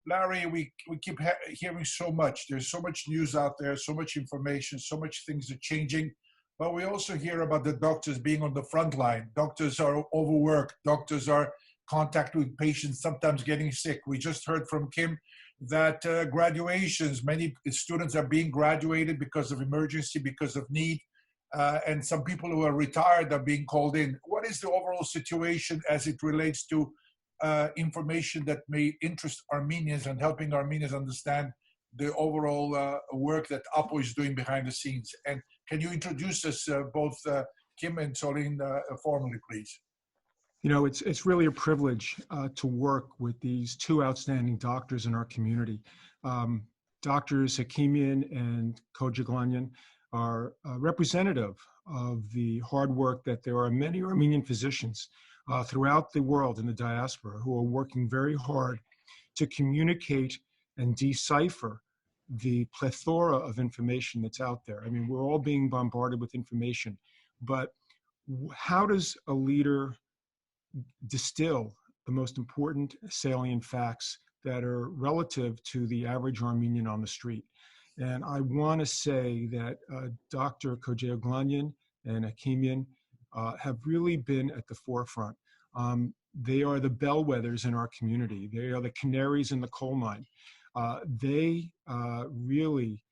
Larry, we keep hearing so much. There's so much news out there, so much information, so much things are changing. But we also hear about the doctors being on the front line. Doctors are overworked. Doctors are contact with patients, sometimes getting sick. We just heard from Kim that graduations, many students are being graduated because of emergency, because of need. And some people who are retired are being called in. What is the overall situation as it relates to information that may interest Armenians and helping Armenians understand the overall work that AAHPO is doing behind the scenes? And can you introduce us both Kim and Solin formally, please? You know, it's really a privilege to work with these two outstanding doctors in our community. Doctors Hakimian and Kojaglanyan are representative of the hard work that there are many Armenian physicians throughout the world in the diaspora who are working very hard to communicate and decipher the plethora of information that's out there. I mean, we're all being bombarded with information, but how does a leader distill the most important salient facts that are relative to the average Armenian on the street? And I want to say that Dr. Kojaglanyan and Hakimian have really been at the forefront. They are the bellwethers in our community. They are the canaries in the coal mine. They really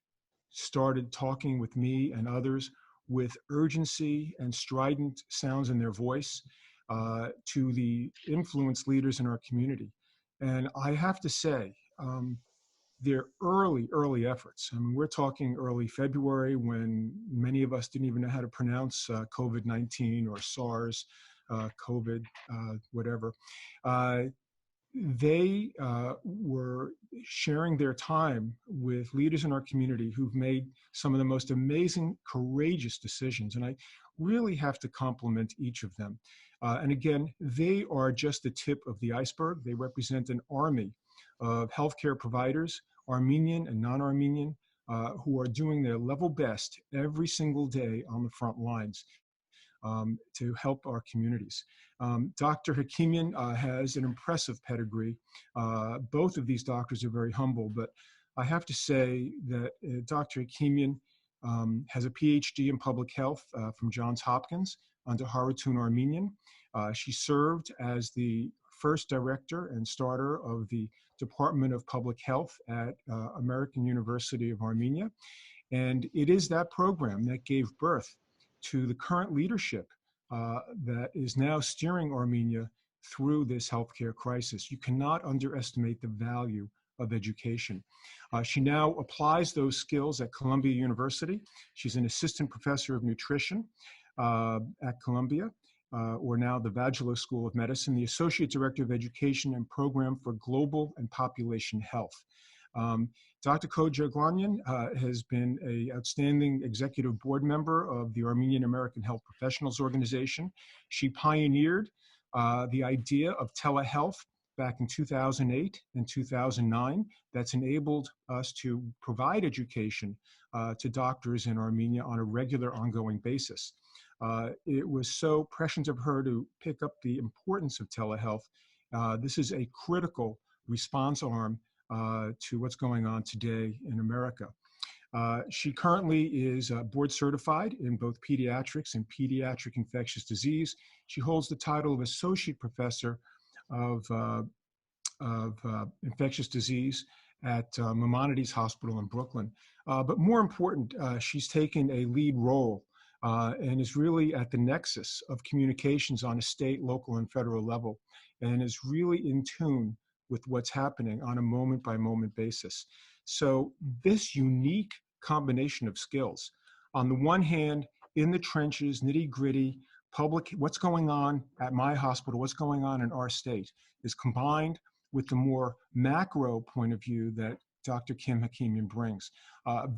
started talking with me and others with urgency and strident sounds in their voice to the influence leaders in our community. And I have to say, their early efforts, I mean, we're talking early February when many of us didn't even know how to pronounce COVID-19 or SARS, COVID, whatever. They were sharing their time with leaders in our community who've made some of the most amazing, courageous decisions. And I really have to compliment each of them. And again, they are just the tip of the iceberg. They represent an army of healthcare providers, Armenian and non-Armenian, who are doing their level best every single day on the front lines to help our communities. Dr. Hakimian has an impressive pedigree. Both of these doctors are very humble, but I have to say that Dr. Hakimian has a PhD in public health from Johns Hopkins under Harutun Armenian. She served as the first director and starter of the Department of Public Health at American University of Armenia. And it is that program that gave birth to the current leadership that is now steering Armenia through this healthcare crisis. You cannot underestimate the value of education. She now applies those skills at Columbia University. She's an assistant professor of nutrition at Columbia, or now the Vagelos School of Medicine, the Associate Director of Education and Program for Global and Population Health. Dr. Kojaglanyan has been an outstanding executive board member of the Armenian American Health Professionals Organization. She pioneered the idea of telehealth back in 2008 and 2009 that's enabled us to provide education to doctors in Armenia on a regular, ongoing basis. It was so prescient of her to pick up the importance of telehealth. This is a critical response arm to what's going on today in America. She currently is board certified in both pediatrics and pediatric infectious disease. She holds the title of Associate Professor of Infectious Disease at Maimonides Hospital in Brooklyn. But more important, she's taken a lead role and is really at the nexus of communications on a state, local, and federal level, and is really in tune with what's happening on a moment-by-moment basis. So this unique combination of skills, on the one hand, in the trenches, nitty-gritty, public, what's going on at my hospital, what's going on in our state, is combined with the more macro point of view that Dr. Kim Hakimian brings.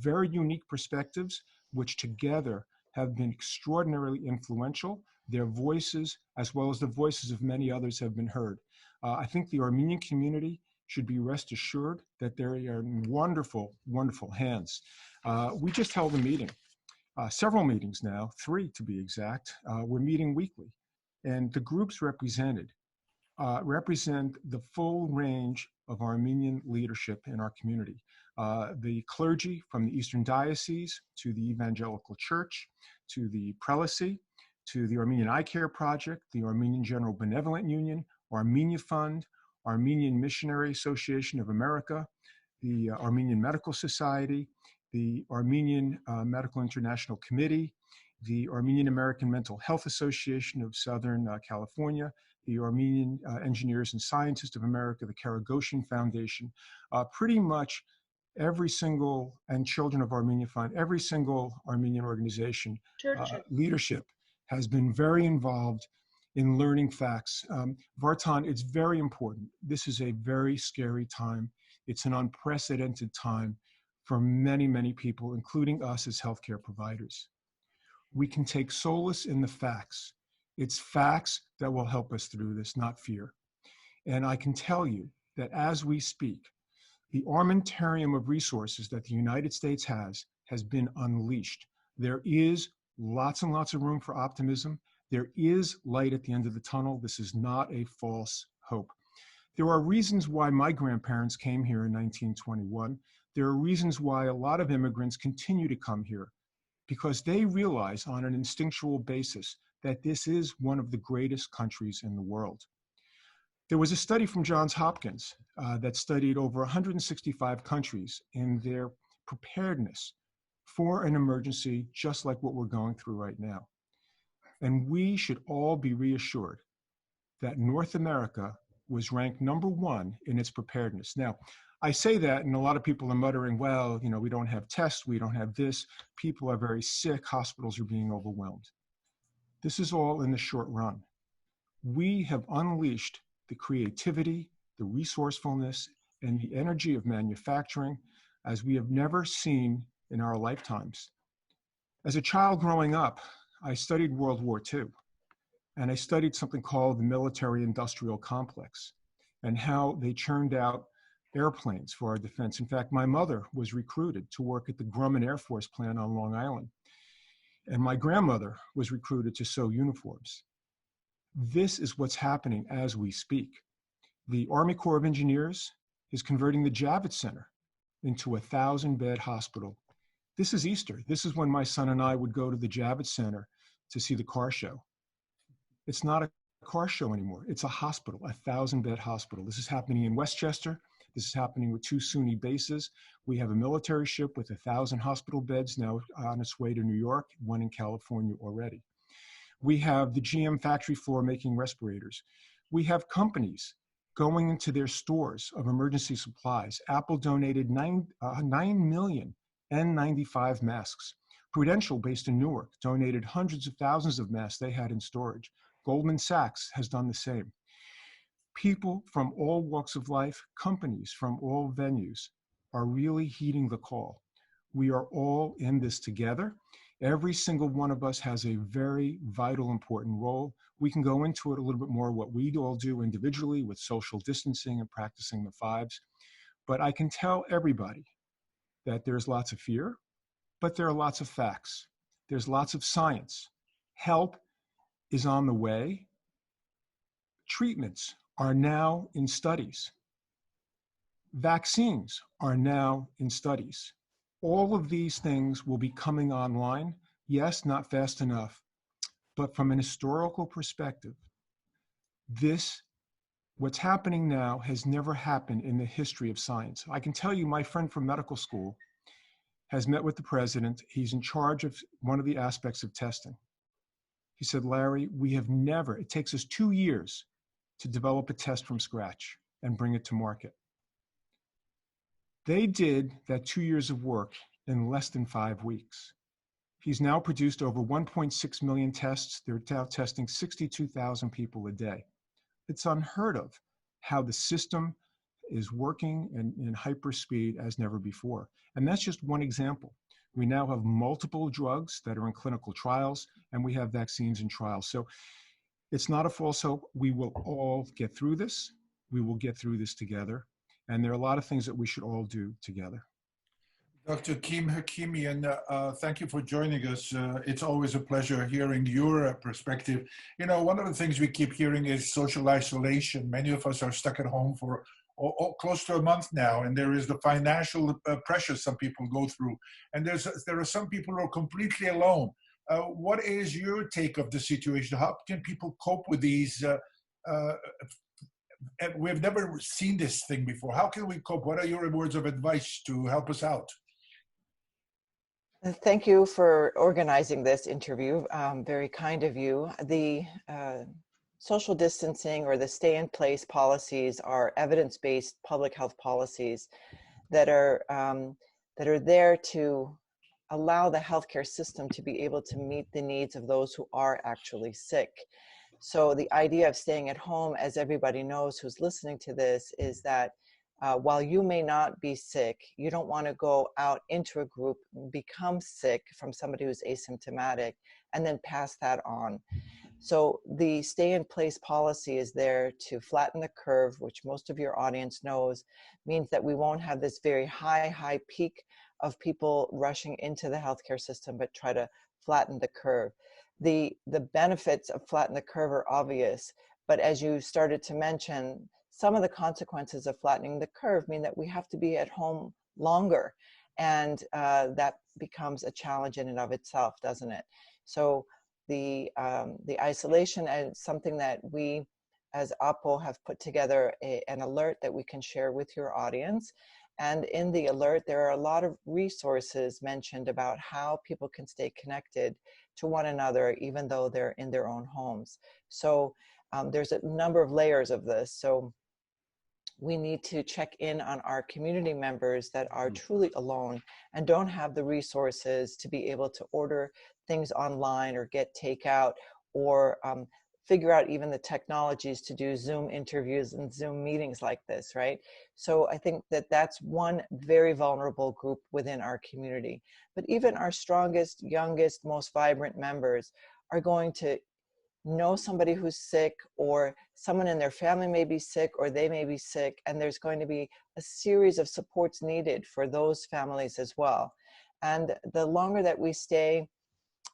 Very unique perspectives, which together have been extraordinarily influential. Their voices, as well as the voices of many others, have been heard. I think the Armenian community should be rest assured that they are in wonderful, wonderful hands. We just held a meeting, several meetings now, 3 to be exact. We're meeting weekly, and the groups represented represent the full range of Armenian leadership in our community. The clergy from the Eastern Diocese to the Evangelical Church, to the prelacy, to the Armenian Eye Care Project, the Armenian General Benevolent Union, Armenia Fund, Armenian Missionary Association of America, the Armenian Medical Society, the Armenian Medical International Committee, the Armenian American Mental Health Association of Southern California, the Armenian Engineers and Scientists of America, the Karagoshian Foundation, pretty much every single, and Children of Armenia Fund, every single Armenian organization, leadership has been very involved in learning facts. Vartan, it's very important. This is a very scary time. It's an unprecedented time for many, many people, including us as healthcare providers. We can take solace in the facts. It's facts that will help us through this, not fear. And I can tell you that as we speak, the armamentarium of resources that the United States has been unleashed. There is lots and lots of room for optimism. There is light at the end of the tunnel. This is not a false hope. There are reasons why my grandparents came here in 1921. There are reasons why a lot of immigrants continue to come here, because they realize on an instinctual basis that this is one of the greatest countries in the world. There was a study from Johns Hopkins that studied over 165 countries in their preparedness for an emergency just like what we're going through right now. And we should all be reassured that North America was ranked #1 in its preparedness. Now, I say that, and a lot of people are muttering, well, you know, we don't have tests, we don't have this, people are very sick, hospitals are being overwhelmed. This is all in the short run. We have unleashed the creativity, the resourcefulness, and the energy of manufacturing as we have never seen in our lifetimes. As a child growing up, I studied World War II, and I studied something called the military-industrial complex and how they churned out airplanes for our defense. In fact, my mother was recruited to work at the Grumman Air Force plant on Long Island, and my grandmother was recruited to sew uniforms. This is what's happening as we speak. The Army Corps of Engineers is converting the Javits Center into a 1,000-bed hospital. This is Easter. This is when my son and I would go to the Javits Center to see the car show. It's not a car show anymore. It's a hospital, a 1,000-bed hospital. This is happening in Westchester. This is happening with 2 SUNY bases. We have a military ship with 1,000 hospital beds now on its way to New York, one in California already. We have the GM factory floor making respirators. We have companies going into their stores of emergency supplies. Apple donated 9 million N95 masks. Prudential, based in Newark, donated hundreds of thousands of masks they had in storage. Goldman Sachs has done the same. People from all walks of life, companies from all venues are really heeding the call. We are all in this together. Every single one of us has a very vital, important role. We can go into it a little bit more, what we all do individually with social distancing and practicing the 5s. But I can tell everybody that there's lots of fear, but there are lots of facts. There's lots of science. Help is on the way. Treatments are now in studies. Vaccines are now in studies. All of these things will be coming online. Yes, not fast enough, but from an historical perspective, what's happening now has never happened in the history of science. I can tell you, my friend from medical school has met with the president. He's in charge of one of the aspects of testing. He said, Larry, it takes us 2 years to develop a test from scratch and bring it to market. They did that 2 years of work in less than 5 weeks. He's now produced over 1.6 million tests. They're now testing 62,000 people a day. It's unheard of how the system is working in hyper speed as never before. And that's just one example. We now have multiple drugs that are in clinical trials, and we have vaccines in trials. So it's not a false hope. We will all get through this. We will get through this together. And there are a lot of things that we should all do together. Dr. Kim Hakimian, thank you for joining us. It's always a pleasure hearing your perspective. You know, one of the things we keep hearing is social isolation. Many of us are stuck at home for close to a month now, and there is the financial pressure some people go through. And there are some people who are completely alone. What is your take of the situation? How can people cope with these? Uh, we've never seen this thing before. How can we cope? What are your words of advice to help us out? Thank you for organizing this interview. Very kind of you. The social distancing or the stay-in-place policies are evidence-based public health policies that are there to allow the healthcare system to be able to meet the needs of those who are actually sick. So the idea of staying at home, as everybody knows who's listening to this, is that while you may not be sick, you don't want to go out into a group, become sick from somebody who's asymptomatic, and then pass that on. So the stay-in-place policy is there to flatten the curve, which most of your audience knows means that we won't have this very high peak of people rushing into the healthcare system, but try to flatten the curve. The benefits of flatten the curve are obvious, but as you started to mention, some of the consequences of flattening the curve mean that we have to be at home longer, and that becomes a challenge in and of itself, doesn't it? So the isolation is something that we as AAHPO have put together an alert that we can share with your audience. And in the alert, there are a lot of resources mentioned about how people can stay connected to one another, even though they're in their own homes. So there's a number of layers of this. So we need to check in on our community members that are truly alone and don't have the resources to be able to order things online or get takeout or figure out even the technologies to do Zoom interviews and Zoom meetings like this, right? So I think that that's one very vulnerable group within our community. But even our strongest, youngest, most vibrant members are going to know somebody who's sick, or someone in their family may be sick, or they may be sick, and there's going to be a series of supports needed for those families as well. And the longer that we stay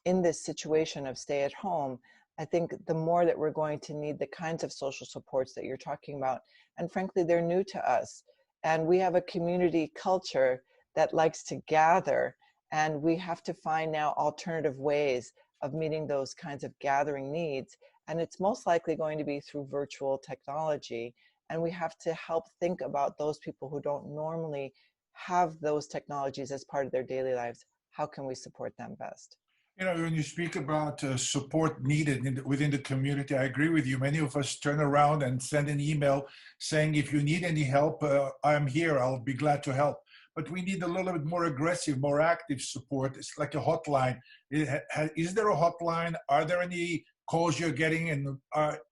in this situation of stay at home, I think the more that we're going to need the kinds of social supports that you're talking about. And frankly, they're new to us. And we have a community culture that likes to gather, and we have to find now alternative ways of meeting those kinds of gathering needs. And it's most likely going to be through virtual technology. And we have to help think about those people who don't normally have those technologies as part of their daily lives. How can we support them best? You know, when you speak about support needed within the community, I agree with you. Many of us turn around and send an email saying, if you need any help, I'm here, I'll be glad to help. But we need a little bit more aggressive, more active support. It's like a hotline. Is there a hotline? Are there any calls you're getting? And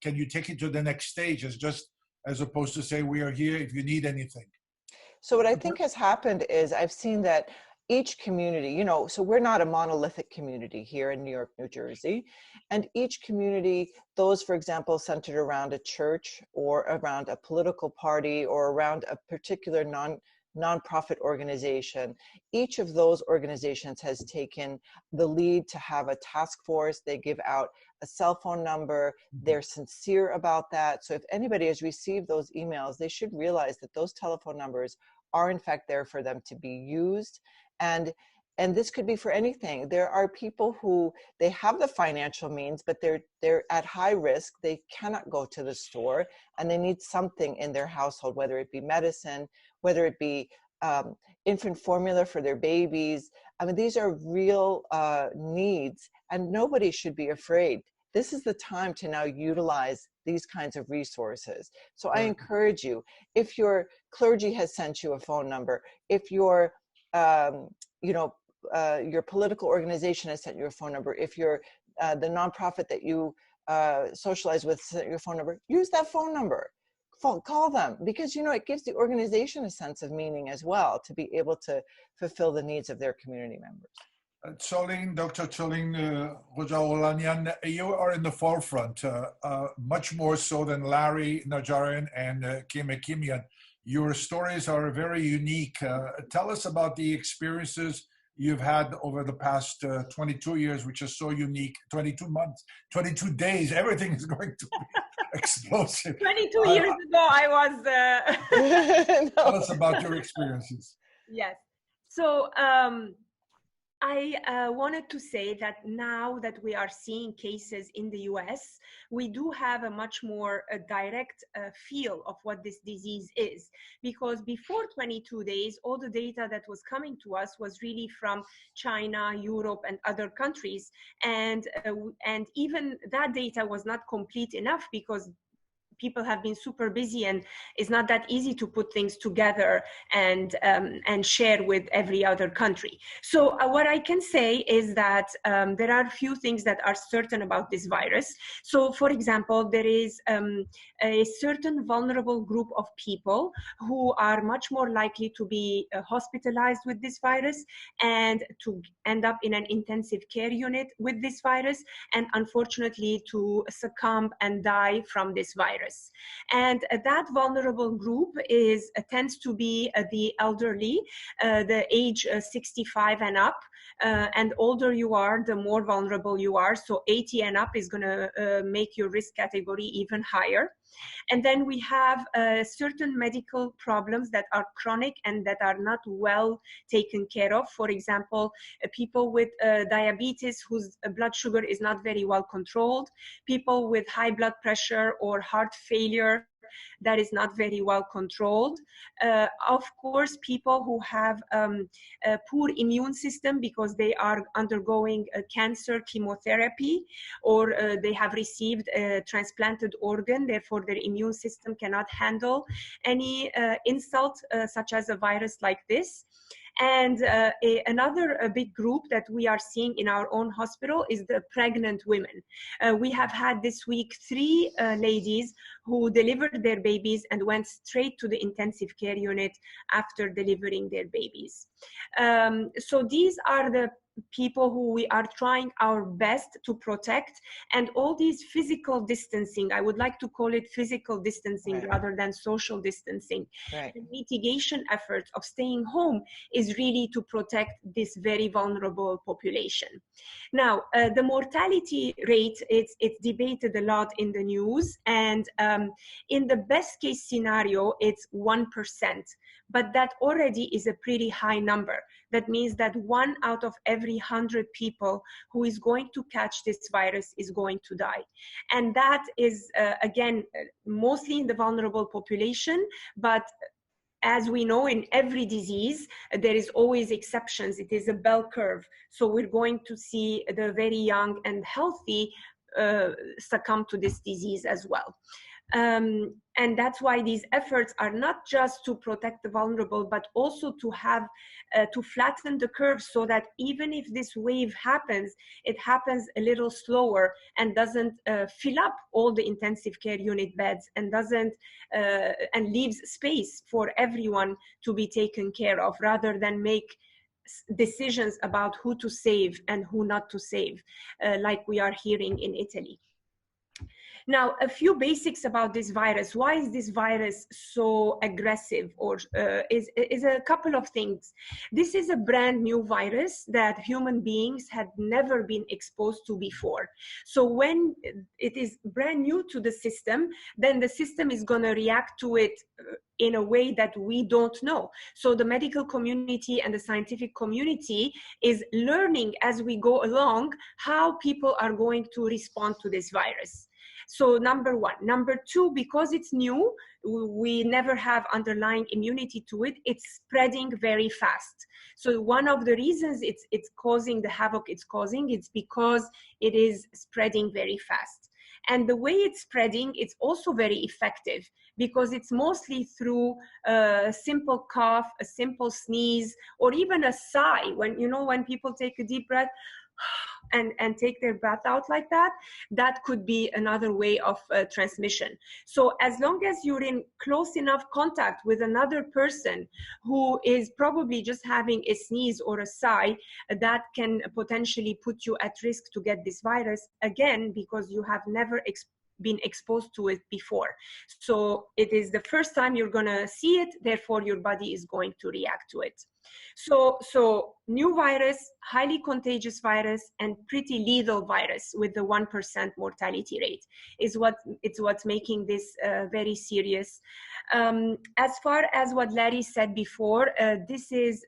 can you take it to the next stage as opposed to say, we are here if you need anything? So what I think has happened is I've seen that each community, you know, so we're not a monolithic community here in New York, New Jersey. And each community, those, for example, centered around a church or around a political party or around a particular nonprofit organization, each of those organizations has taken the lead to have a task force. They give out a cell phone number. They're sincere about that. So if anybody has received those emails, they should realize that those telephone numbers are in fact there for them to be used. And this could be for anything. There are people who they have the financial means, but they're at high risk. They cannot go to the store, and they need something in their household, whether it be medicine, whether it be infant formula for their babies. I mean, these are real needs, and nobody should be afraid. This is the time to now utilize these kinds of resources. So I encourage you, if your clergy has sent you a phone number, if your your political organization has sent you a phone number, if you're the nonprofit that you socialize with sent you a phone number, use that phone number. Call them, because it gives the organization a sense of meaning as well, to be able to fulfill the needs of their community members. Dr. Tsolin Rojaolanyan, you are in the forefront, much more so than Larry Najarian and Kim Akimian. Your stories are very unique. Tell us about the experiences you've had over the past 22 years, which is so unique. 22 months, 22 days, everything is going to be explosive. 22 years ago, I was. Tell us about your experiences. Yes. So I wanted to say that now that we are seeing cases in the US, we do have a much more direct feel of what this disease is. Because before 22 days, all the data that was coming to us was really from China, Europe, and other countries. And even that data was not complete enough because people have been super busy and it's not that easy to put things together and share with every other country. So what I can say is that there are a few things that are certain about this virus. So for example, there is a certain vulnerable group of people who are much more likely to be hospitalized with this virus and to end up in an intensive care unit with this virus, and unfortunately to succumb and die from this virus. And that vulnerable group tends to be the elderly, the age 65 and up. And older you are, the more vulnerable you are. So 80 and up is going to make your risk category even higher. And then we have certain medical problems that are chronic and that are not well taken care of. For example, people with diabetes whose blood sugar is not very well controlled, people with high blood pressure or heart failure that is not very well controlled. Of course, people who have a poor immune system because they are undergoing cancer chemotherapy, or they have received a transplanted organ, therefore their immune system cannot handle any insult such as a virus like this. And another big group that we are seeing in our own hospital is the pregnant women. We have had this week 3 ladies who delivered their babies and went straight to the intensive care unit after delivering their babies. So these are the people who we are trying our best to protect, and all these physical distancing, I would like to call it physical distancing rather than social distancing. The mitigation efforts of staying home is really to protect this very vulnerable population. Now, the mortality rate, it's debated a lot in the news, and in the best case scenario, it's 1%, but that already is a pretty high number. That means that 1 out of every 100 people who is going to catch this virus is going to die. And that is, again, mostly in the vulnerable population, but as we know, in every disease, there is always exceptions. It is a bell curve. So we're going to see the very young and healthy succumb to this disease as well. And that's why these efforts are not just to protect the vulnerable, but also to have to flatten the curve so that even if this wave happens, it happens a little slower and doesn't fill up all the intensive care unit beds and doesn't and leaves space for everyone to be taken care of, rather than make decisions about who to save and who not to save, like we are hearing in Italy. Now, a few basics about this virus. Why is this virus so aggressive? Or is a couple of things. This is a brand new virus that human beings had never been exposed to before. So when it is brand new to the system, then the system is going to react to it in a way that we don't know. So the medical community and the scientific community is learning as we go along how people are going to respond to this virus. So number one. Number two, because it's new, we never have underlying immunity to it, it's spreading very fast. So one of the reasons it's causing the havoc it's causing, it's because it is spreading very fast. And the way it's spreading, it's also very effective because it's mostly through a simple cough, a simple sneeze, or even a sigh. When, you know, when people take a deep breath, and take their breath out like that, that could be another way of transmission. So as long as you're in close enough contact with another person who is probably just having a sneeze or a sigh, that can potentially put you at risk to get this virus, again, because you have never been exposed to it before. So it is the first time you're going to see it, therefore your body is going to react to it. So new virus, highly contagious virus, and pretty lethal virus with the 1% mortality rate is what's making this very serious. As far as what Larry said before, this is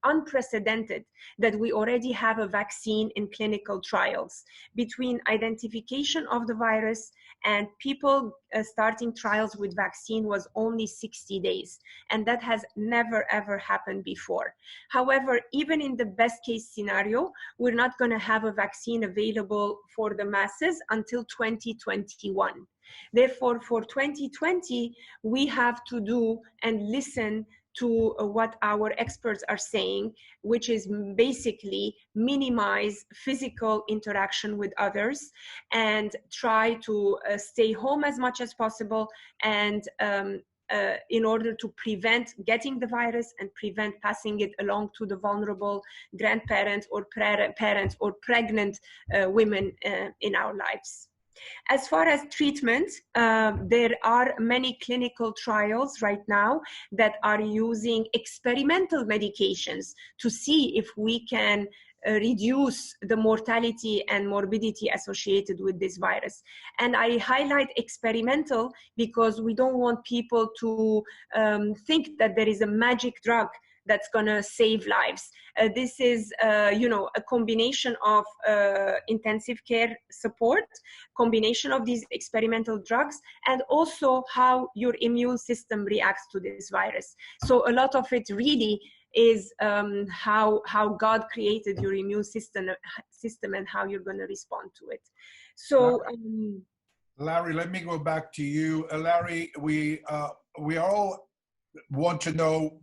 unprecedented that we already have a vaccine in clinical trials. Between identification of the virus and people starting trials with vaccine was only 60 days. And that has never, ever happened before. However, even in the best case scenario, we're not going to have a vaccine available for the masses until 2021. Therefore, for 2020, we have to do and listen to what our experts are saying, which is basically minimize physical interaction with others and try to stay home as much as possible, and in order to prevent getting the virus and prevent passing it along to the vulnerable grandparents or parents or pregnant women in our lives. As far as treatment, there are many clinical trials right now that are using experimental medications to see if we can reduce the mortality and morbidity associated with this virus. And I highlight experimental because we don't want people to think that there is a magic drug that's going to save lives. This is, a combination of intensive care support, combination of these experimental drugs, and also how your immune system reacts to this virus. So a lot of it really is how God created your immune system and how you're going to respond to it. So, Larry, let me go back to you. Larry, we all want to know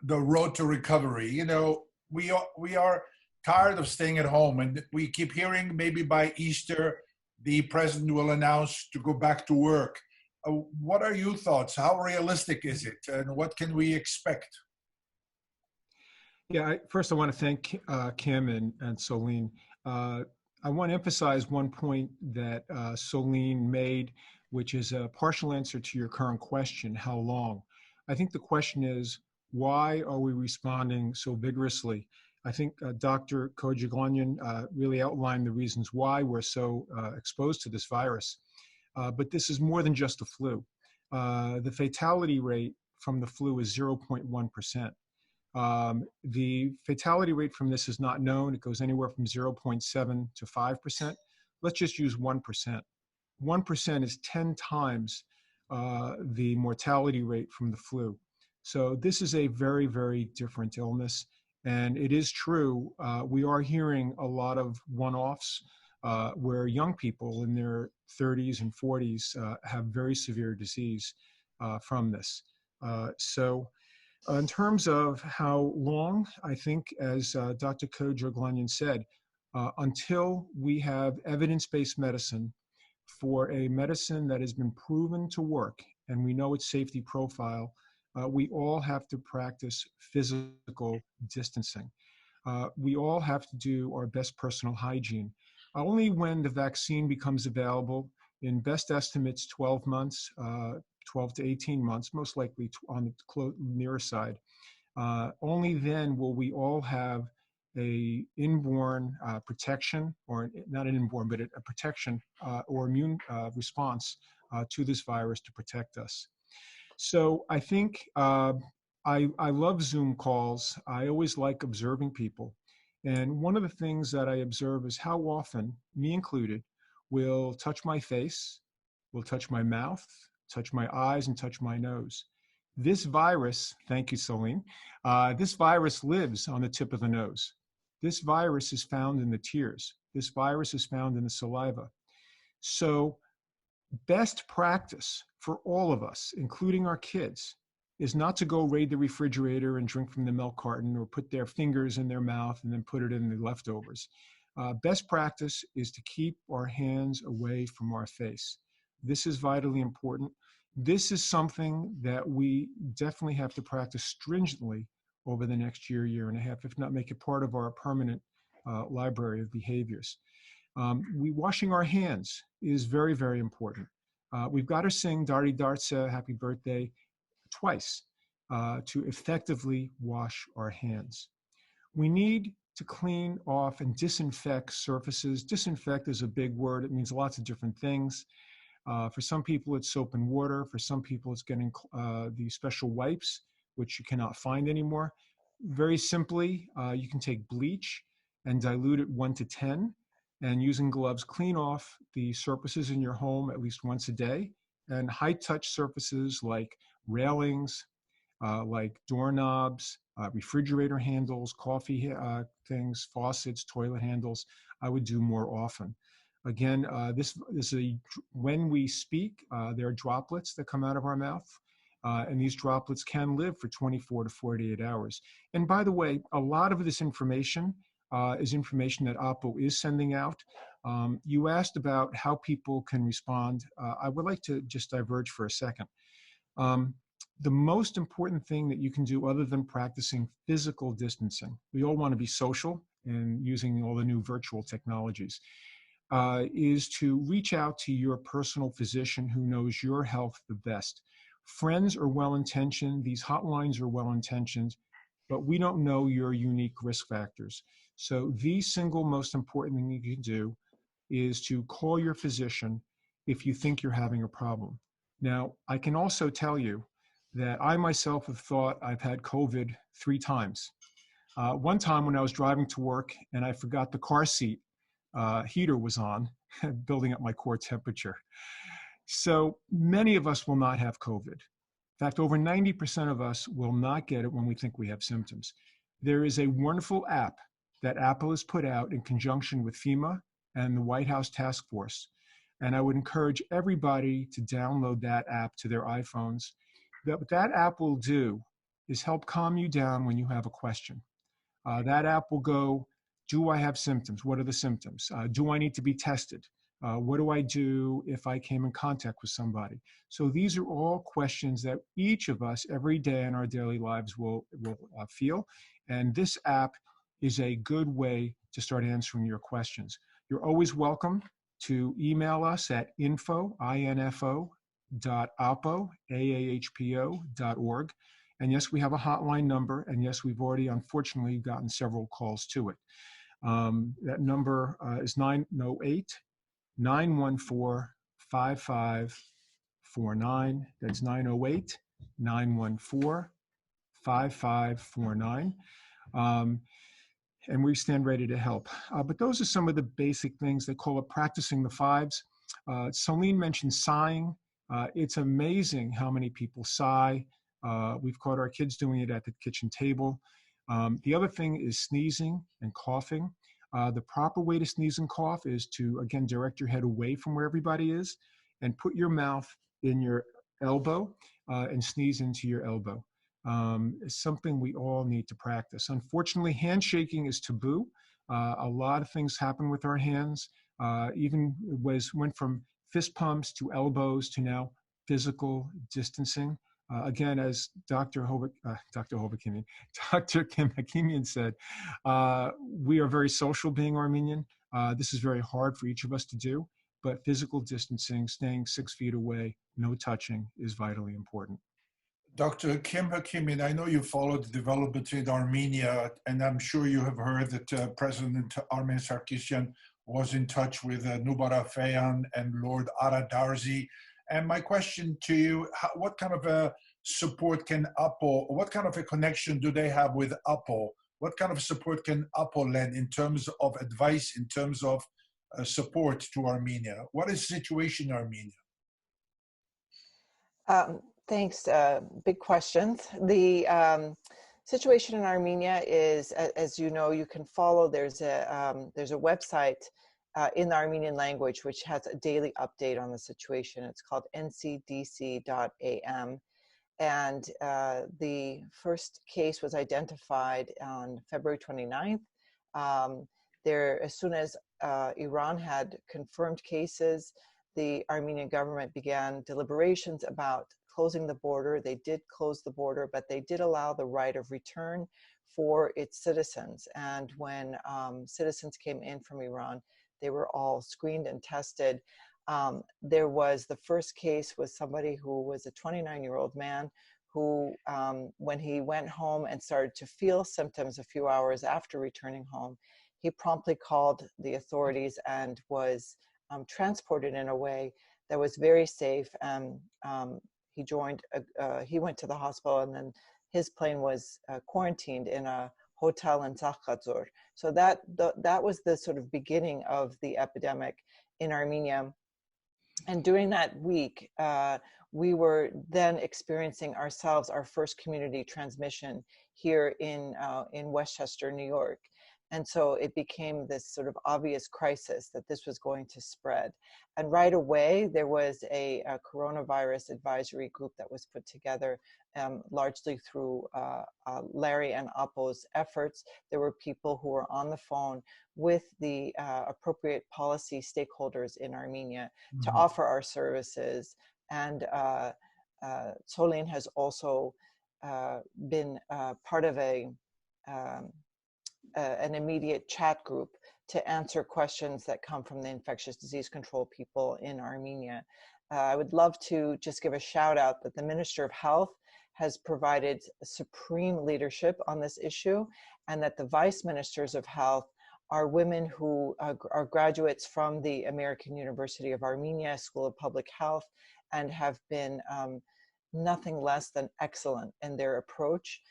the road to recovery. You know, we are tired of staying at home, and we keep hearing maybe by Easter the president will announce to go back to work. What are your thoughts? How realistic is it, and what can we expect? Yeah, first I want to thank Kim and Solene. I want to emphasize one point that Solene made, which is a partial answer to your current question, how long? I think the question is, why are we responding so vigorously? I think Dr. Kojaglanyan really outlined the reasons why we're so exposed to this virus. But this is more than just the flu. The fatality rate from the flu is 0.1%. The fatality rate from this is not known. It goes anywhere from 0.7 to 5%. Let's just use 1%. 1% is 10 times the mortality rate from the flu. So this is a very, very different illness. And it is true, we are hearing a lot of one-offs where young people in their 30s and 40s have very severe disease from this. So in terms of how long, I think, as Dr. Kojaglanyan said, until we have evidence-based medicine for a medicine that has been proven to work, and we know its safety profile, we all have to practice physical distancing. We all have to do our best personal hygiene. Only when the vaccine becomes available, in best estimates 12 months, 12 to 18 months, most likely on the nearer side, only then will we all have a inborn protection, or not an inborn, but a protection or immune response to this virus to protect us. So I think I love Zoom calls. I always like observing people. And one of the things that I observe is how often, me included, will touch my face, will touch my mouth, touch my eyes, and touch my nose. This virus, thank you, Solene, this virus lives on the tip of the nose. This virus is found in the tears. This virus is found in the saliva. So best practice for all of us, including our kids, is not to go raid the refrigerator and drink from the milk carton or put their fingers in their mouth and then put it in the leftovers. Best practice is to keep our hands away from our face. This is vitally important. This is something that we definitely have to practice stringently over the next year, year and a half, if not make it part of our permanent library of behaviors. Washing our hands is very, very important. We've got to sing Dari Dartsa, Happy Birthday, twice to effectively wash our hands. We need to clean off and disinfect surfaces. Disinfect is a big word. It means lots of different things. For some people, it's soap and water. For some people, it's getting the special wipes, which you cannot find anymore. Very simply, you can take bleach and dilute it 1 to 10, and using gloves, clean off the surfaces in your home at least once a day. And high-touch surfaces like railings, like doorknobs, refrigerator handles, coffee things, faucets, toilet handles, I would do more often. Again, when we speak, there are droplets that come out of our mouth, and these droplets can live for 24 to 48 hours. And by the way, a lot of this information is information that AAHPO is sending out. You asked about how people can respond. I would like to just diverge for a second. The most important thing that you can do other than practicing physical distancing, we all want to be social and using all the new virtual technologies, is to reach out to your personal physician who knows your health the best. Friends are well-intentioned, these hotlines are well-intentioned, but we don't know your unique risk factors. So the single most important thing you can do is to call your physician if you think you're having a problem. Now, I can also tell you that I myself have thought I've had COVID 3 times. One time when I was driving to work and I forgot the car seat heater was on, building up my core temperature. So many of us will not have COVID. In fact, over 90% of us will not get it when we think we have symptoms. There is a wonderful app that AAHPO has put out in conjunction with FEMA and the White House Task Force. And I would encourage everybody to download that app to their iPhones. What that app will do is help calm you down when you have a question. That app will go, do I have symptoms? What are the symptoms? Do I need to be tested? What do I do if I came in contact with somebody? So these are all questions that each of us every day in our daily lives will feel. And this app is a good way to start answering your questions. You're always welcome to email us at info@aahpo.org. And yes, we have a hotline number. And yes, we've already, unfortunately, gotten several calls to it. That number is 908-914-5549. That's 908-914-5549. And we stand ready to help. But those are some of the basic things. They call it practicing the 5s. Celine mentioned sighing. It's amazing how many people sigh. We've caught our kids doing it at the kitchen table. The other thing is sneezing and coughing. The proper way to sneeze and cough is to, again, direct your head away from where everybody is and put your mouth in your elbow and sneeze into your elbow. It's something we all need to practice. Unfortunately, handshaking is taboo. A lot of things happen with our hands. Even went from fist pumps to elbows to now physical distancing. Again, as Dr. Kim Hakimian said, we are very social being Armenian. This is very hard for each of us to do, but physical distancing, staying 6 feet away, no touching is vitally important. Dr. Kim Hakimian, I know you followed the developments in Armenia, and I'm sure you have heard that President Armen Sarkisian was in touch with Nubar Afeyan and Lord Ara Darzi. And my question to you, what kind of a support can AAHPO, what kind of a connection do they have with AAHPO? What kind of support can AAHPO lend in terms of advice, in terms of support to Armenia? What is the situation in Armenia? Thanks. Big questions. The situation in Armenia is, as you know, you can follow. There's a website in the Armenian language which has a daily update on the situation. It's called ncdc.am, and the first case was identified on February 29th. As soon as Iran had confirmed cases, the Armenian government began deliberations about closing the border. They did close the border, but they did allow the right of return for its citizens. And when citizens came in from Iran, they were all screened and tested. There was the first case was somebody who was a 29-year-old man who, when he went home and started to feel symptoms a few hours after returning home, he promptly called the authorities and was transported in a way that was very safe. He went to the hospital, and then his plane was quarantined in a hotel in Zakhadzor. So that was the sort of beginning of the epidemic in Armenia. And during that week, we were then experiencing ourselves our first community transmission here in Westchester, New York. And so it became this sort of obvious crisis that this was going to spread. And right away, there was a coronavirus advisory group that was put together largely through Larry and AAHPO's efforts. There were people who were on the phone with the appropriate policy stakeholders in Armenia to offer our services. And Solin has also been part of an immediate chat group to answer questions that come from the infectious disease control people in Armenia. I would love to just give a shout out that the Minister of Health has provided supreme leadership on this issue, and that the Vice Ministers of Health are women who are graduates from the American University of Armenia School of Public Health and have been nothing less than excellent in their approach.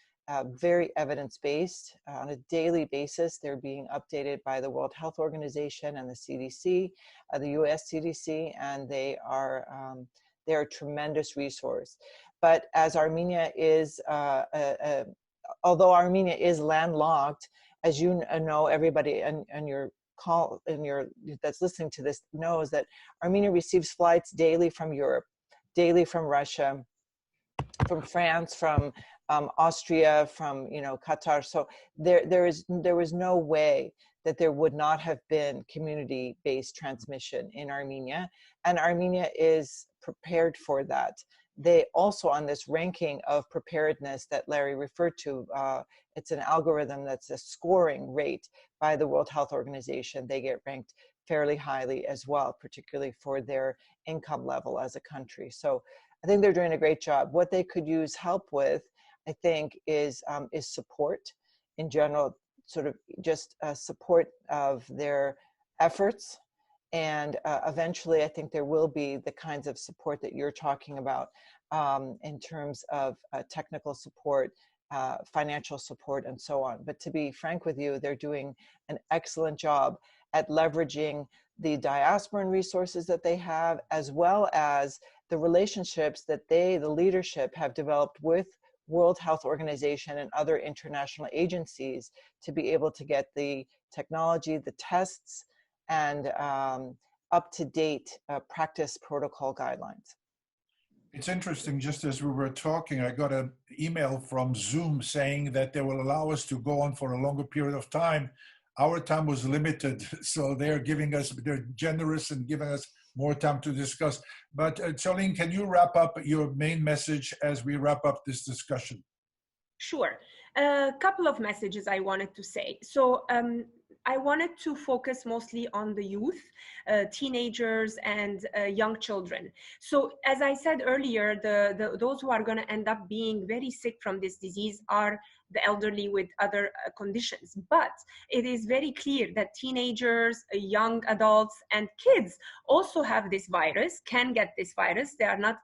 Very evidence-based. On a daily basis, they're being updated by the World Health Organization and the CDC, the US CDC, and they are a tremendous resource. But as Armenia is, although Armenia is landlocked, as you know, everybody on your call, that's listening to this knows that Armenia receives flights daily from Europe, daily from Russia, from France, from Austria, from Qatar. So there was no way that there would not have been community-based transmission in Armenia, and Armenia is prepared for that. They also, on this ranking of preparedness that Larry referred to, it's an algorithm that's a scoring rate by the World Health Organization. They get ranked fairly highly as well, particularly for their income level as a country. So I think they're doing a great job. What they could use help with, I think, is support in general, sort of just support of their efforts. And eventually, I think there will be the kinds of support that you're talking about in terms of technical support, financial support, and so on. But to be frank with you, they're doing an excellent job at leveraging the diasporan resources that they have, as well as the relationships that the leadership have developed with World Health Organization and other international agencies to be able to get the technology, the tests, and up-to-date practice protocol guidelines. It's interesting, just as we were talking, I got an email from Zoom saying that they will allow us to go on for a longer period of time. Our time was limited, so they're generous and giving us more time to discuss. But Solin, can you wrap up your main message as we wrap up this discussion? Sure. A couple of messages I wanted to say. So I wanted to focus mostly on the youth, teenagers, and young children. So as I said earlier, those who are going to end up being very sick from this disease are the elderly with other conditions. But it is very clear that teenagers, young adults, and kids also have this virus, can get this virus. They are not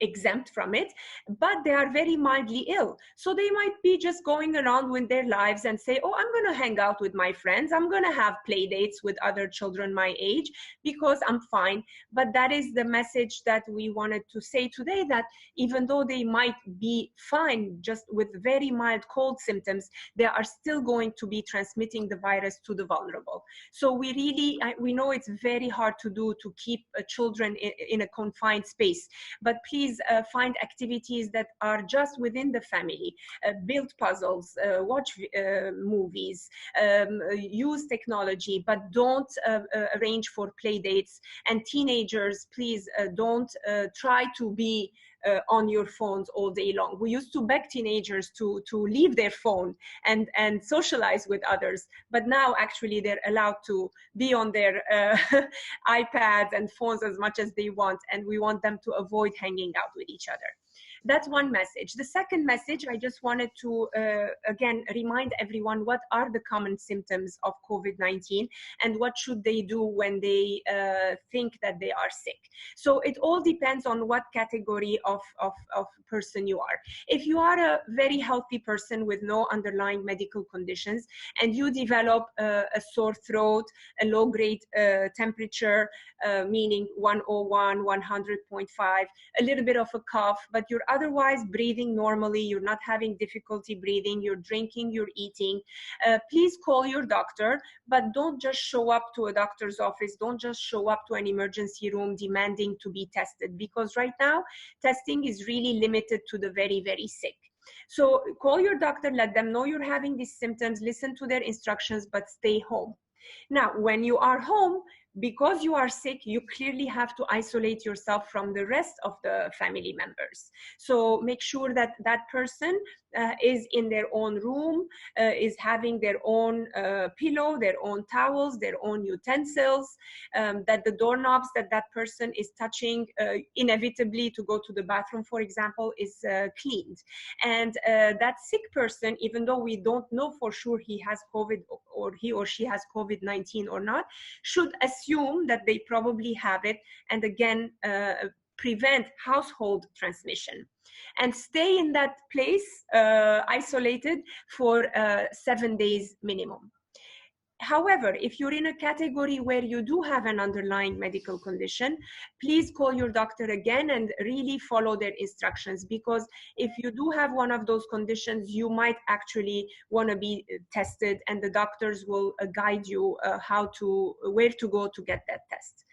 exempt from it, but they are very mildly ill. So they might be just going around with their lives and say, oh, I'm going to hang out with my friends. I'm going to have play dates with other children my age because I'm fine. But that is the message that we wanted to say today, that even though they might be fine just with very mild cold symptoms, they are still going to be transmitting the virus to the vulnerable. So we know it's very hard to do to keep children in a confined space, but please find activities that are just within the family. Build puzzles, watch movies, use technology, but don't arrange for play dates. And teenagers, please don't try to be on your phones all day long. We used to beg teenagers to leave their phone and socialize with others, but now actually they're allowed to be on their iPads and phones as much as they want, and we want them to avoid hanging out with each other. That's one message. The second message, I just wanted to, again, remind everyone what are the common symptoms of COVID-19 and what should they do when they think that they are sick. So it all depends on what category of person you are. If you are a very healthy person with no underlying medical conditions and you develop a sore throat, a low-grade temperature, meaning 101, 100.5, a little bit of a cough, but you're otherwise breathing normally, you're not having difficulty breathing, you're drinking, you're eating, please call your doctor, but don't just show up to a doctor's office, don't just show up to an emergency room demanding to be tested, because right now testing is really limited to the very, very sick. So call your doctor, let them know you're having these symptoms, listen to their instructions, but stay home. Now, when you are home, because you are sick, you clearly have to isolate yourself from the rest of the family members. So make sure that that person is in their own room, is having their own pillow, their own towels, their own utensils, that the doorknobs that that person is touching inevitably to go to the bathroom, for example, is cleaned. And that sick person, even though we don't know for sure he has COVID or he or she has COVID-19 or not, should assume that they probably have it, and again, prevent household transmission. And stay in that place isolated for 7 days minimum. However, if you're in a category where you do have an underlying medical condition, please call your doctor again and really follow their instructions, because if you do have one of those conditions, you might actually want to be tested, and the doctors will guide you where to go to get that test.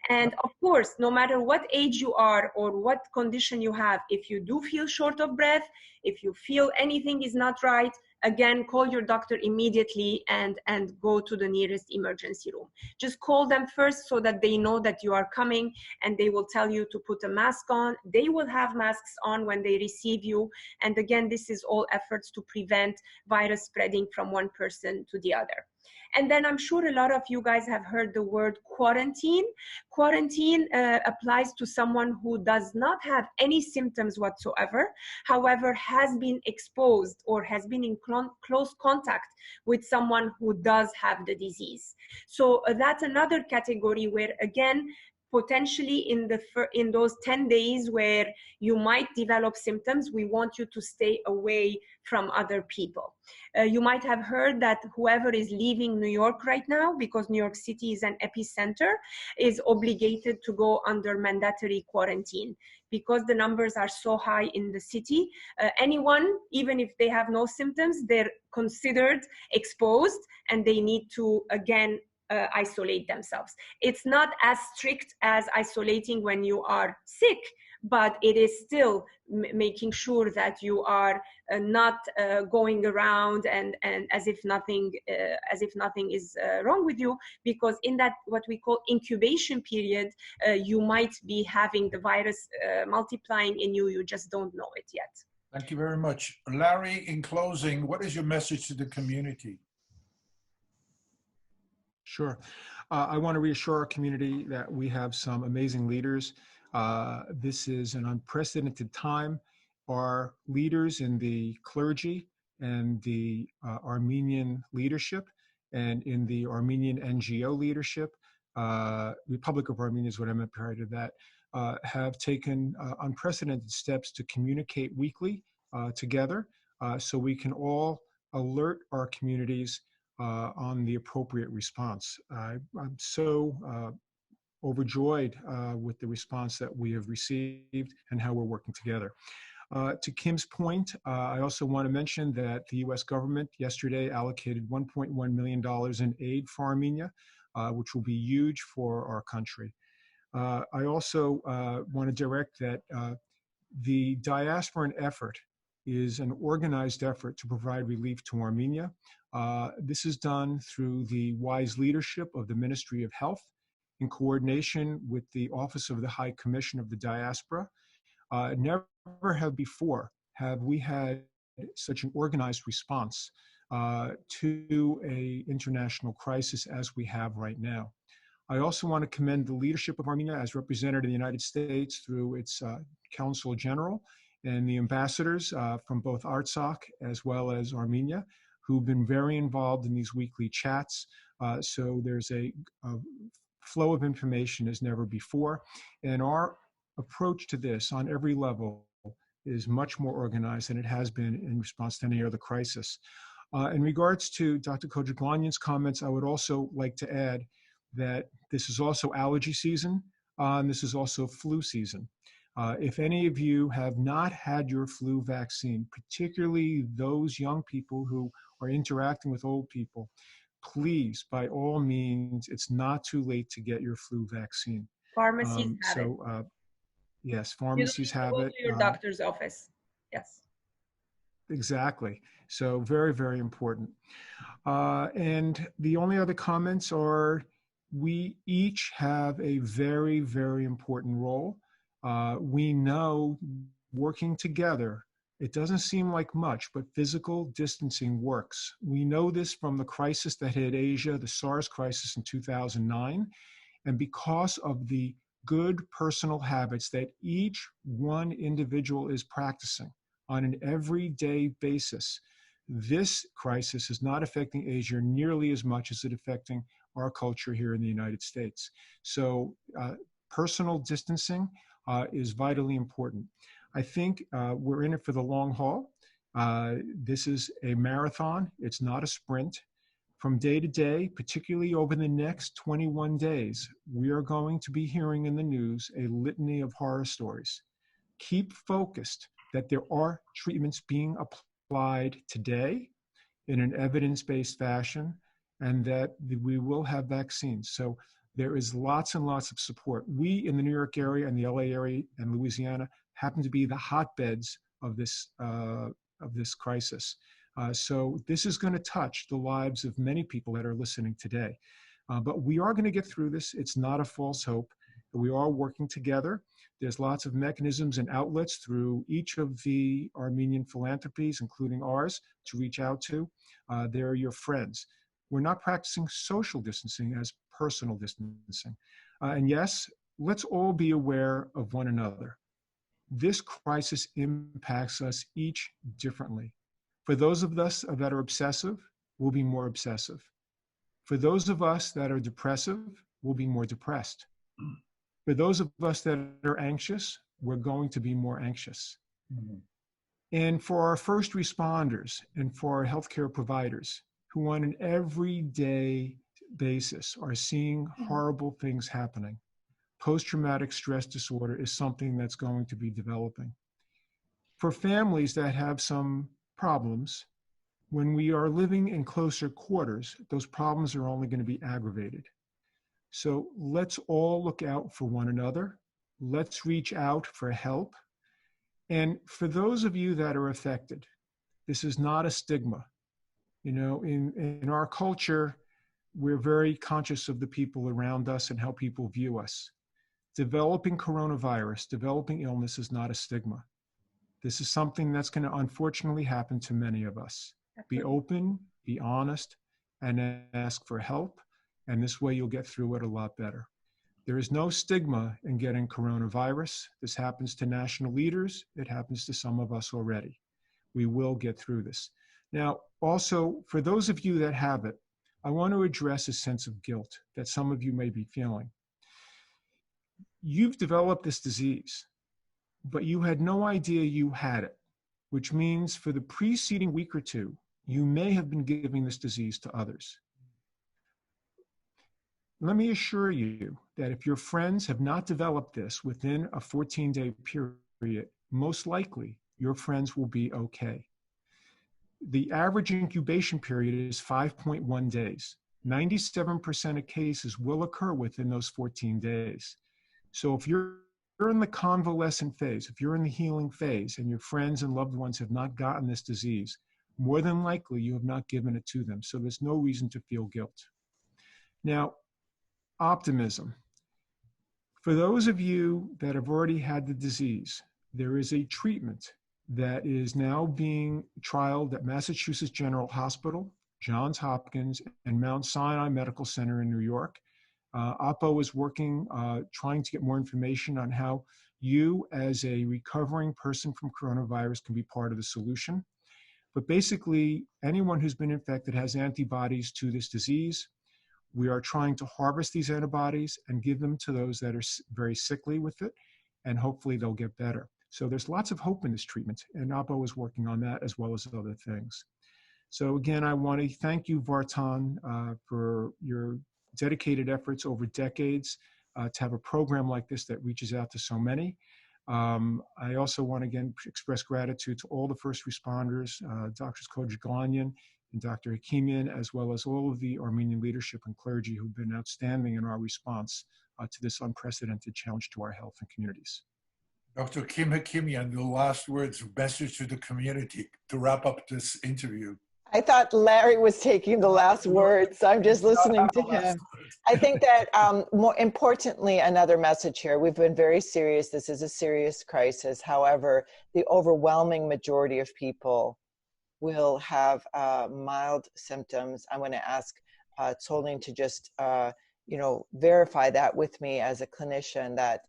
And of course, no matter what age you are or what condition you have, if you do feel short of breath, if you feel anything is not right, again, call your doctor immediately and go to the nearest emergency room. Just call them first so that they know that you are coming, and they will tell you to put a mask on. They will have masks on when they receive you. And again, this is all efforts to prevent virus spreading from one person to the other. And then I'm sure a lot of you guys have heard the word quarantine. Quarantine applies to someone who does not have any symptoms whatsoever, however, has been exposed or has been in close contact with someone who does have the disease. So that's another category where, again, potentially in those 10 days where you might develop symptoms, we want you to stay away from other people. You might have heard that whoever is leaving New York right now, because New York City is an epicenter, is obligated to go under mandatory quarantine. Because the numbers are so high in the city, anyone, even if they have no symptoms, they're considered exposed and they need to, again, isolate themselves. It's not as strict as isolating when you are sick, but it is still making sure that you are not going around and as if nothing is wrong with you, because in that what we call incubation period, you might be having the virus multiplying in you. You just don't know it yet. Thank you very much. Larry, in closing, what is your message to the community? Sure. I want to reassure our community that we have some amazing leaders. This is an unprecedented time. Our leaders in the clergy and the Armenian leadership and in the Armenian NGO leadership, Republic of Armenia is what I meant prior to that, have taken unprecedented steps to communicate weekly together so we can all alert our communities on the appropriate response. I'm so overjoyed with the response that we have received and how we're working together. To Kim's point, I also want to mention that the U.S. government yesterday allocated $1.1 million in aid for Armenia, which will be huge for our country. I also want to direct that the diasporan effort is an organized effort to provide relief to Armenia. This is done through the wise leadership of the Ministry of Health in coordination with the Office of the High Commission of the Diaspora. Never have before have we had such an organized response to an international crisis as we have right now. I also want to commend the leadership of Armenia as represented in the United States through its Council General and the ambassadors from both Artsakh as well as Armenia, who've been very involved in these weekly chats. So there's a flow of information as never before. And our approach to this on every level is much more organized than it has been in response to any other crisis. In regards to Dr. Kojaglanian's comments, I would also like to add that this is also allergy season, and this is also flu season. If any of you have not had your flu vaccine, particularly those young people who are interacting with old people, please, by all means, it's not too late to get your flu vaccine. Pharmacies have it. Yes, You don't pharmacies need to have go it. to your doctor's office. Yes. Exactly. So very, very important. And the only other comments are we each have a very, very important role. We know working together, it doesn't seem like much, but physical distancing works. We know this from the crisis that hit Asia, the SARS crisis in 2009. And because of the good personal habits that each one individual is practicing on an everyday basis, this crisis is not affecting Asia nearly as much as it's affecting our culture here in the United States. So personal distancing is vitally important. I think we're in it for the long haul. This is a marathon. It's not a sprint. From day to day, particularly over the next 21 days, we are going to be hearing in the news a litany of horror stories. Keep focused that there are treatments being applied today in an evidence-based fashion, and that we will have vaccines. So there is lots and lots of support. We in the New York area and the LA area and Louisiana happen to be the hotbeds of this crisis. So this is going to touch the lives of many people that are listening today. But we are going to get through this. It's not a false hope. We are working together. There's lots of mechanisms and outlets through each of the Armenian philanthropies, including ours, to reach out to. They're your friends. We're not practicing social distancing as personal distancing. And yes, let's all be aware of one another. This crisis impacts us each differently. For those of us that are obsessive, we'll be more obsessive. For those of us that are depressive, we'll be more depressed. For those of us that are anxious, we're going to be more anxious. Mm-hmm. And for our first responders and for our healthcare providers who on an everyday basis are seeing horrible things happening, post-traumatic stress disorder is something that's going to be developing. For families that have some problems, when we are living in closer quarters, those problems are only going to be aggravated. So let's all look out for one another. Let's reach out for help. And for those of you that are affected, this is not a stigma. You know, in our culture, we're very conscious of the people around us and how people view us. Developing coronavirus, developing illness is not a stigma. This is something that's going to unfortunately happen to many of us. Be open, be honest, and ask for help. And this way you'll get through it a lot better. There is no stigma in getting coronavirus. This happens to national leaders. It happens to some of us already. We will get through this. Now, also, for those of you that have it, I want to address a sense of guilt that some of you may be feeling. You've developed this disease, but you had no idea you had it, which means for the preceding week or two, you may have been giving this disease to others. Let me assure you that if your friends have not developed this within a 14-day period, most likely your friends will be okay. The average incubation period is 5.1 days. 97% of cases will occur within those 14 days. So if you're in the convalescent phase, if you're in the healing phase and your friends and loved ones have not gotten this disease, more than likely you have not given it to them. So there's no reason to feel guilt. Now, optimism. For those of you that have already had the disease, there is a treatment that is now being trialed at Massachusetts General Hospital, Johns Hopkins, and Mount Sinai Medical Center in New York. AAHPO is working, trying to get more information on how you as a recovering person from coronavirus can be part of the solution. But basically, anyone who's been infected has antibodies to this disease. We are trying to harvest these antibodies and give them to those that are very sickly with it, and hopefully they'll get better. So there's lots of hope in this treatment, and AAHPO is working on that as well as other things. So again, I want to thank you, Vartan, for your dedicated efforts over decades to have a program like this that reaches out to so many. I also want to again express gratitude to all the first responders, Drs. Kojaglanian and Dr. Hakimian, as well as all of the Armenian leadership and clergy who've been outstanding in our response to this unprecedented challenge to our health and communities. Dr. Kim Hakimian, the last words, message to the community to wrap up this interview. I thought Larry was taking the last words. I'm just listening to him. I think that more importantly, another message here, we've been very serious. This is a serious crisis. However, the overwhelming majority of people will have mild symptoms. I'm going to ask Tsolin to just, verify that with me as a clinician that,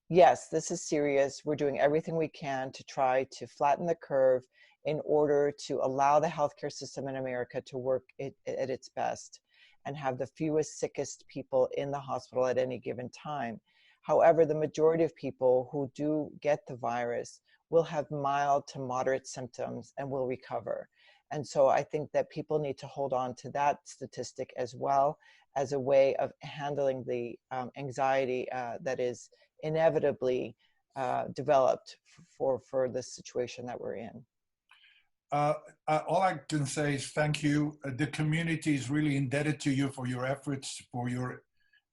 yes, this is serious. We're doing everything we can to try to flatten the curve in order to allow the healthcare system in America to work at its best and have the fewest sickest people in the hospital at any given time. However, the majority of people who do get the virus will have mild to moderate symptoms and will recover. And so I think that people need to hold on to that statistic as well as a way of handling the anxiety that is inevitably developed for this situation that we're in. All I can say is thank you. The community is really indebted to you for your efforts, for your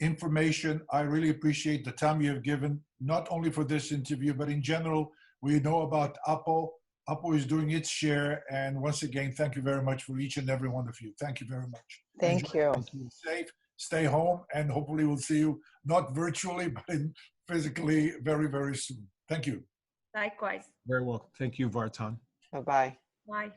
information. I really appreciate the time you have given, not only for this interview, but in general. We know about AAHPO. AAHPO is doing its share. And once again, thank you very much for each and every one of you. Thank you very much. Thank you. Stay safe, stay home, and hopefully we'll see you not virtually, but physically very, very soon. Thank you. Likewise. Very well. Thank you, Vartan. Bye-bye. Bye.